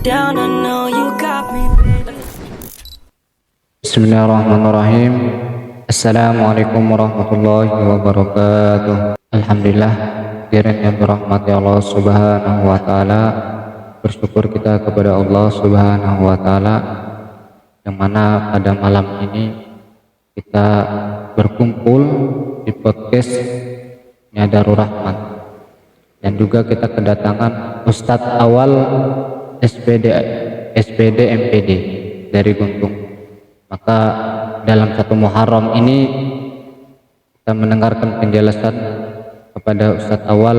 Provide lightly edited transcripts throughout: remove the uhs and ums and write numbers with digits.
down, I know you got me. Bismillahirrahmanirrahim. Assalamualaikum warahmatullahi wabarakatuh. Alhamdulillah, kiranya dirahmati Allah Subhanahu wa taala. Bersyukur kita kepada Allah Subhanahu wa taala yang mana pada malam ini kita berkumpul di podcast Darur Rahmat, dan juga kita kedatangan Ustadz Awal SPD MPD dari Guntung. Maka dalam satu Muharram ini kita mendengarkan penjelasan kepada Ustadz Awal.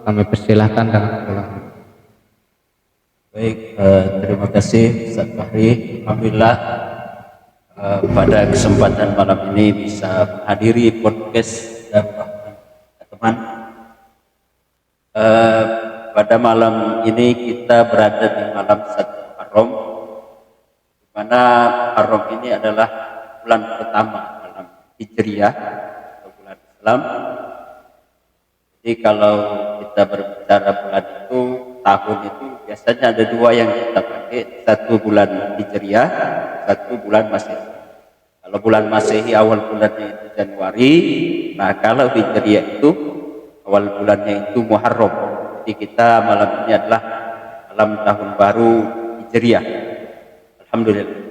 Kami persilahkan dengan pulang. Baik, terima kasih Ustaz Fahri. Alhamdulillah pada kesempatan malam ini bisa menghadiri podcast teman. Pada malam ini kita berada di malam 1 Muharram, di mana Muharram ini adalah bulan pertama dalam Hijriyah atau bulan Islam. Jadi kalau kita berbicara bulan itu, tahun itu biasanya ada dua yang kita pakai, satu bulan Hijriyah, satu bulan Masehi. Kalau bulan Masehi awal bulannya itu Januari, nah kalau Hijriyah itu awal bulannya itu Muharram. Jadi kita malam ini adalah malam tahun baru Hijriyah. Alhamdulillah.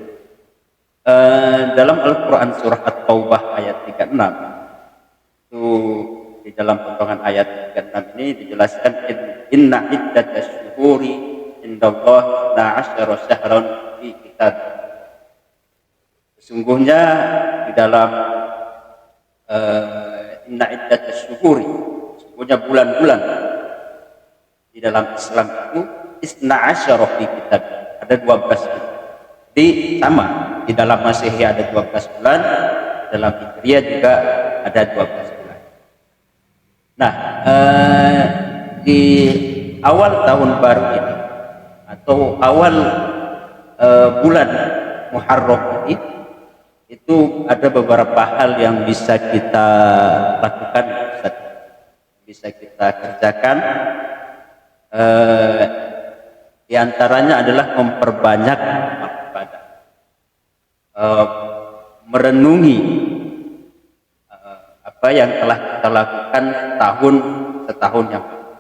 Dalam Al-Quran surah At-Taubah ayat 36 itu, di dalam potongan ayat 36 ini dijelaskan, inna iddatash syuhuri indallahi 12 syahran fi kitab. Sesungguhnya di dalam inna iddatash syuhuri, sesungguhnya bulan-bulan di dalam Islam itu 12 fi kitab, ada 12 bulan. Jadi sama, di dalam Masehi ada 12 bulan, dalam Hijriyah juga ada 12 bulan. Nah, di awal tahun baru ini atau awal bulan Muharram ini, itu ada beberapa hal yang bisa kita lakukan, bisa kita kerjakan. Di antaranya adalah memperbanyak ibadah, merenungi apa yang telah kita lakukan setahun yang lalu.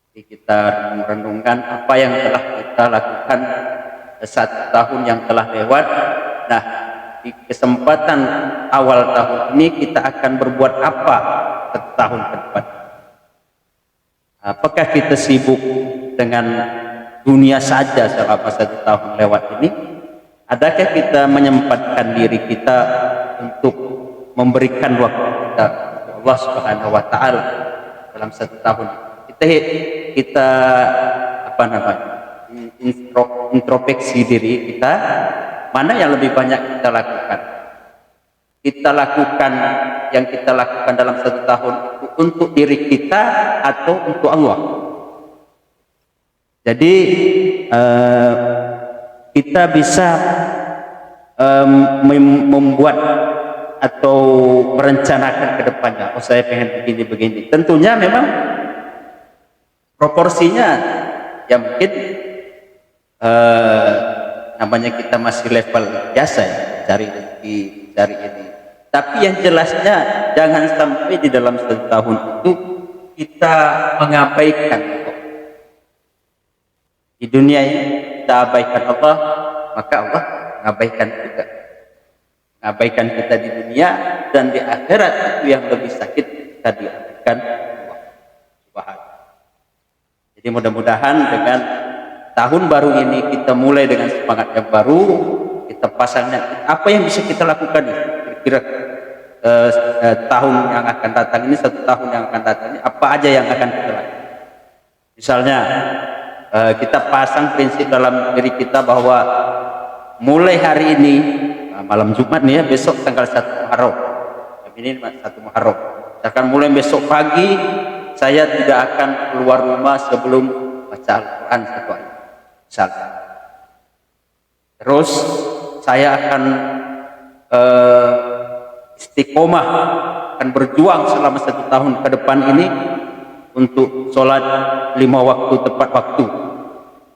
Jadi kita merenungkan apa yang telah kita lakukan 1 tahun yang telah lewat. Nah, di kesempatan awal tahun ini kita akan berbuat apa setahun ke depan? Apakah kita sibuk dengan dunia saja selama 1 tahun lewat ini? Adakah kita menyempatkan diri kita untuk memberikan waktu kita untuk Allah Subhanahu wa taala dalam 1 tahun? Kita introspeksi diri kita, mana yang lebih banyak kita lakukan? Kita lakukan yang kita lakukan dalam 1 tahun itu untuk diri kita atau untuk Allah? Jadi kita bisa membuat atau merencanakan ke depannya. Oh, saya pengen begini-begini. Tentunya memang proporsinya ya mungkin namanya kita masih level biasa ya, cari rezeki, cari ini. Tapi yang jelasnya jangan sampai di dalam 1 tahun itu kita mengabaikan Allah. Di dunia ini kita abaikan Allah, maka Allah mengabaikan kita. Mengabaikan kita di dunia, dan di akhirat itu yang lebih sakit kita diabaikan Allah Subhanahu. Jadi mudah-mudahan dengan tahun baru ini kita mulai dengan semangat yang baru, kita pasangnya apa yang bisa kita lakukan kira-kira tahun yang akan datang ini, 1 tahun yang akan datang ini, apa aja yang akan kita lakukan. Misalnya kita pasang prinsip dalam diri kita bahwa mulai hari ini, malam Jumat nih ya, besok tanggal 1 Muharram, ini 1 Muharram, akan mulai besok pagi saya tidak akan keluar rumah sebelum baca Al-Quran 1 ayat misalnya. Terus saya akan istiqomah, akan berjuang selama 1 tahun ke depan ini untuk sholat 5 waktu tepat waktu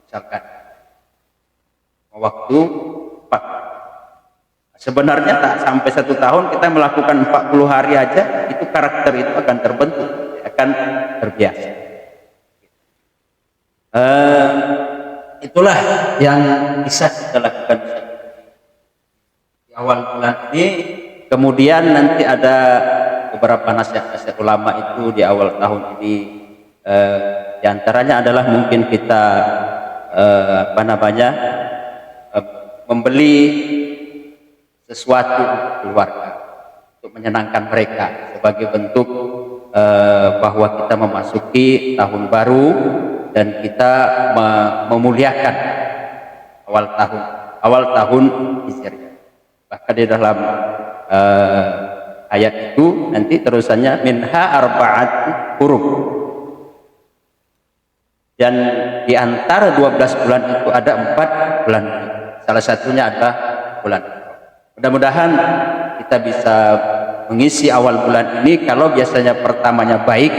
misalkan. waktu 4. Sebenarnya tak sampai 1 tahun kita melakukan 40 hari aja, itu karakter itu akan terbentuk, akan terbiasa. Itulah yang bisa kita lakukan di awal bulan ini. Kemudian nanti ada beberapa nasihat-nasihat ulama itu di awal tahun ini. Di antaranya adalah mungkin kita membeli sesuatu untuk keluarga untuk menyenangkan mereka sebagai bentuk bahwa kita memasuki tahun baru dan kita memuliakan awal tahun Hijriah. Bahkan di dalam ayat itu nanti terusannya minha arba'at huruf, dan di antara 12 bulan itu ada 4 bulan. Salah satunya adalah bulan. Mudah-mudahan kita bisa mengisi awal bulan ini. Kalau biasanya pertamanya baik,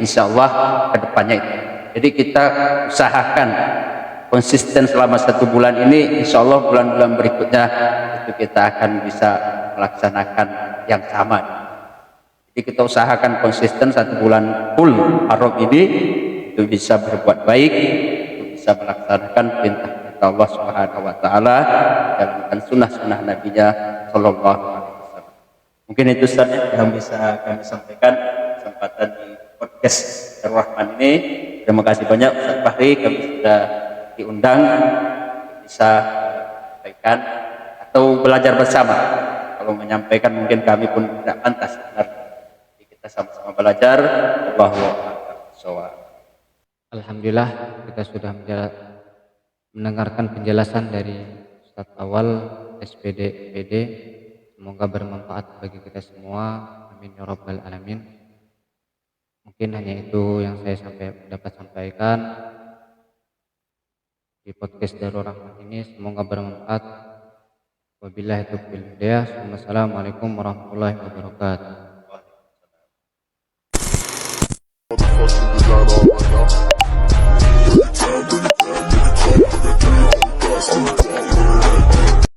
insya Allah kedepannya itu. Jadi kita usahakan konsisten selama 1 bulan ini. Insya Allah bulan-bulan berikutnya itu kita akan bisa melaksanakan yang sama. Jadi kita usahakan konsisten 1 bulan full Haram ini, itu bisa berbuat baik, itu bisa melaksanakan perintah Allah Subhanahu wa taala, menjalankan sunnah-sunnah Nabi-Nya sallallahu alaihi wasallam. Mungkin itu Ustaz yang bisa kami sampaikan kesempatan di podcast Ar-Rahman ini. Terima kasih banyak Ustaz Fahri, kami sudah diundang bisa menyampaikan atau belajar bersama. Kalau menyampaikan mungkin kami pun tidak pantas. Jadi kita sama-sama belajar. Allahu a'lam. Alhamdulillah kita sudah mendengarkan penjelasan dari Ustadz Awal SPD FPD. Semoga bermanfaat bagi kita semua, amin ya rabbal alamin. Mungkin hanya itu yang saya dapat sampaikan di podcast Darul Rahman ini. Semoga bermanfaat. Wabillahi taufiq wal hidayah. Wassalamualaikum warahmatullahi wabarakatuh.